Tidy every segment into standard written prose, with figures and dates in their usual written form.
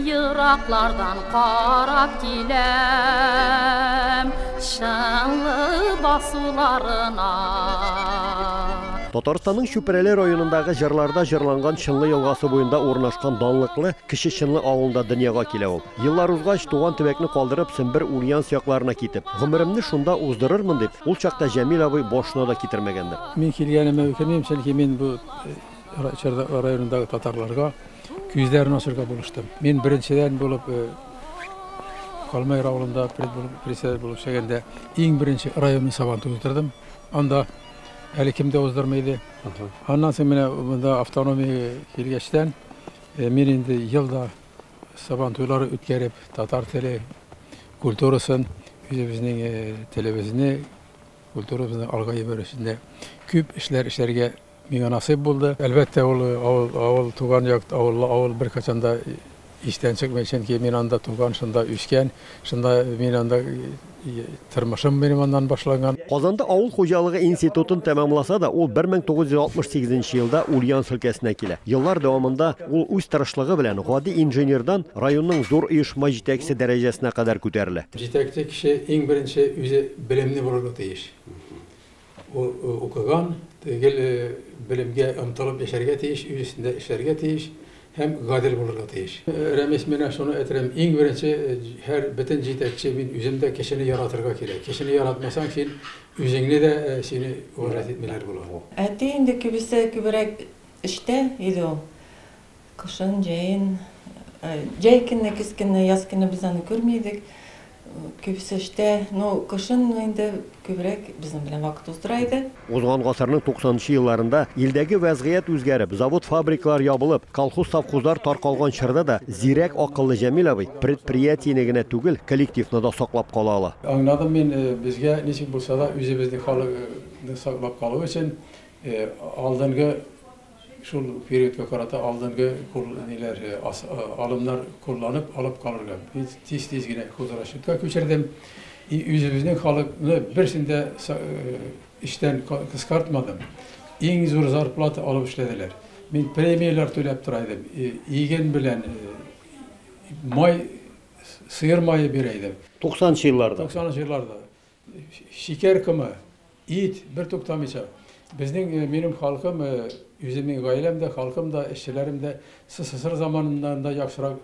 Yıraklardan qarab kilem şanlı basularına. Татарстанның Шүпрәле районындагы җырларда җырланган Чынлы елгасы буенда урнашкан данлыклы Кече Чынлы авылында дөньяга килә ул. Еллар узгач, туган төбәкне калдырып, Сембер Ульяновск якларына китеп, гомеремне шунда уздырырмын дип, ул чакта Җәмил абый башына да китермәгәндер. Мин килгәнемә үкенмим, чөнки мин бу районындагы татарларга күзләрен ачырга булыштым. Мин беренчедән булып Калмай авылында председатель булып эшләгәндә иң беренче районны сабантуй уздырдым. Анда әле кемдә уздырмайды. Аннан соң менә монда автономия килгәчтән мин инде елда сабантуйлары үткәреп, татар теле культурасын, үзебезнең телебезне, культурабызны алга җибәрүчендә күп эшләр эшләргә миңа насыйп булды. Әлбәттә, ул авыл туган як авыл бер качанда иштән чыкмый, чөнки мин анда туган, шунда үскән, шунда мин анда тормышым минем аннан башланган. Казанда авыл хуҗалыгы институтын тәмамласа да, ул 1968 елда Ульяновск өлкәсенә килә. Еллар дәвамында ул үз тырышлыгы белән гади инженердан районның зур оешма җитәкчесе дәрәҗәсенә кадәр күтәрелә. Җитәкче кеше иң беренче үзе белемле булырга тиеш. Ул укыган, белемгә омтылып яшәргә тиеш, үзендә эшләргә тиеш һәм гадел булырга тиеш. Рәмис менә шуны әйтәм, иң беренче һәр бөтен җитәкче мин үземдә кешене яратырга кирәк. Кешене яратмасаң, син үзеңне дә сине урат итмәләр була. Әти инде күбрәк эштә иде ул. Кышын, җәен, җәй көнне, көз көнне, яз көнне без аны күрмәйдек. Күбесе эштә, кышын инде күбрәк безнең белән вакыт уздыра иде. Узган гасырның 90-нчы елларында илдәге вәзгыять үзгәреп, завод-фабрикалар ябылып, колхоз-совхозлар таркалган чорда да зирәк акыллы Җәмил абый предприятиене генә түгел, коллективны да саклап кала ала. Аңладым мин, безгә ничек булса да үзебезнең халыкны саклап калу өчен алдынгы шул периодка карата алдынгы алымнар кулланып алып калырга. Тиз-тиз генә хозрашытка күчердем. Үзебезнең халыкны берсендә эштән кыскартмадым. Иң зур зарплата алып эшләделәр. Мин премиялар түләп тора идем. Иген белән май, сыер майы бирә идем. 90-нчы елларда. 90-нчы елларда. Шикәр кымы, ит бер туктамыйча. Безнең минем халкым, үземнең гаиләм дә, халкым да, эшчеләрем дә СССР заманында да яхшырак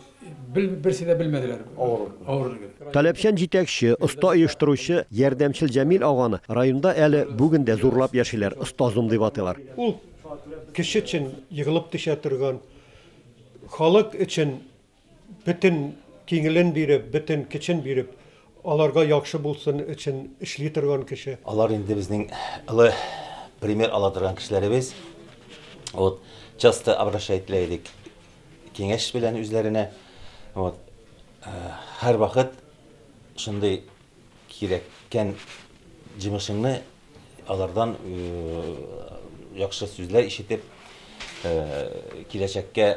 берсе дә белмәделәр. Авырлыгы. Таләпчән җитәкче, оста оештыручы, ярдәмчел Җәмил аганы районда әле бүген дә зурлап яшиләр, остазым дип атыйлар. Ул кеше өчен егылып төшә торган, халык өчен бөтен киңелен биреп, бөтен көчен биреп, аларга яхшы булсын өчен эшли торган кеше. Алар инде безнең пример ала торган кешеләребез. Вот часто обращайтылар кеңеш белән үзләренә. Вот һәр вакыт шундый кирәккән җимешеңне алардан яхшы сүзләр ишетеп, киләчәккә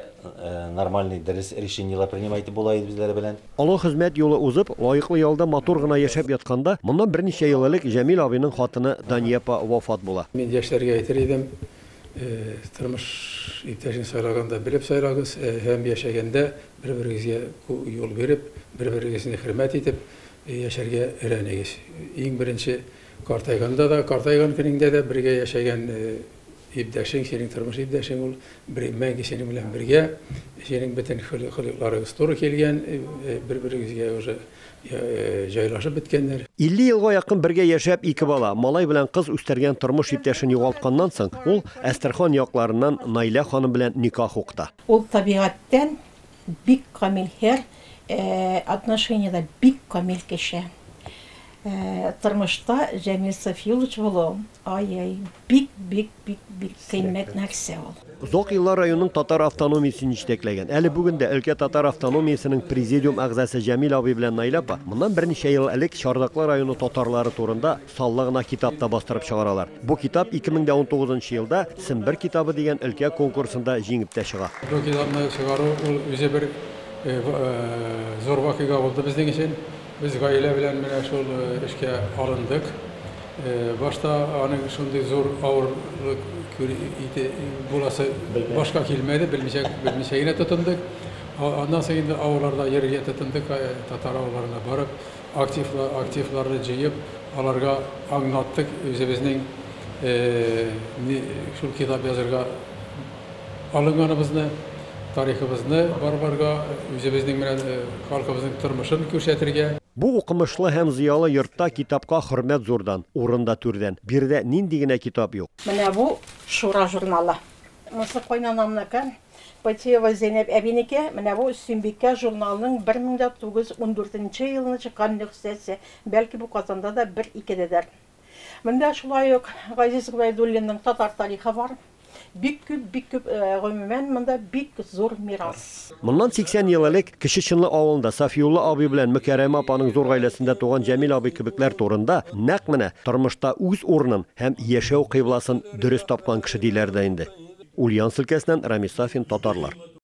нормальный дөрес решениелар принимать була иде безләр белән. Олы хезмәт юлы узып, лаеклы ялда матур гына яшәп ятканда, моннан берничә ел элек Җәмил абыйның хатыны Даниапа вафат була. Мин яшьләргә әйтер идем, тормыш иптәшен сайлаганда белеп сайлагыз, һәм яшәгәндә бер-берегезгә юл биреп, бер-берегезне хөрмәт итеп яшәргә өйрәнегез. Иң беренче картайганда да, картайган көнеңдә дә бергә яшәгән иптәшең, синең тормыш иптәшең ул мәңге синең белән бергә, синең бөтен хөлыкларыгыз туры килгән, бер-берегезгә уже җайлашып беткәннәр. 50 елга якын бергә яшәп, ике бала, малай белән кыз үстергән тормыш иптәшен югалтканнан соң, ул Әстерхан якларыннан Найля ханым белән никах укыта. Ул табигатьтән бик камил һәр отношениедә бик камил кеше. Тормышта Җәмил Сафиуллович булу, бик кыйммәт нәрсә ул. Зок еллар районның татар автономиясын җитәкләгән. Әле бүген дә өлкә татар автономиясының президиум әгъзасы Җәмил абый белән Найля апа моннан берничә ел элек Чардаклы районы татарлары турында саллы гына китапта бастырып чыгаралар. Бу китап 2019 елда Сембер китабы дигән өлкә конкурсында җиңеп тә чыга. Бу китапны чыгару ул үзе бер зур вакыйга булды безнең өчен. Biz гаилә белән менә шул эшкә алындык. Башта аның шундый зур авырлык буласы башка килмәде, белмичә генә тотындык. Ondan sonra indi avlarda yerге tütündük, Tatar avlarına barıp, aktifları jeyip, alarga anlattık, özümüzün şul kitap yazırga alınganımızı, tariximizni barbarga, özümüzün halkımızın turmuşunu görsetirge. Bu okumushlı hem ziyalı yurtta kitapka hürmet zordan, orunda türden. Bir de nindigine kitap yok. Менә bu Şura jurnalı. Mısır kaynanamnыкы, Патиева Зейнеп әбинеке, менә bu Сөмбикә журналының 1914 елны чыккан нөсхәсе. Бәлки бу Казанда да 1-2дәдер. Монда шулай ук Газиз Гайдуллинның татар тарихы бар. Бик күп гомумән монда бик зур мирас. Bundan 80 yıl elek Kişi Çınlı avılında Safiyullah abi bilen Mükerreme apanın zor gailesinde doğan Cemil abi kibikler torunda naqmine turmuşta öz ornun hem yaşav kıyblasın dürüst tapkan kişi dilerdi indi. Ulyan Silkesinden Ramiz Safin Tatarlar.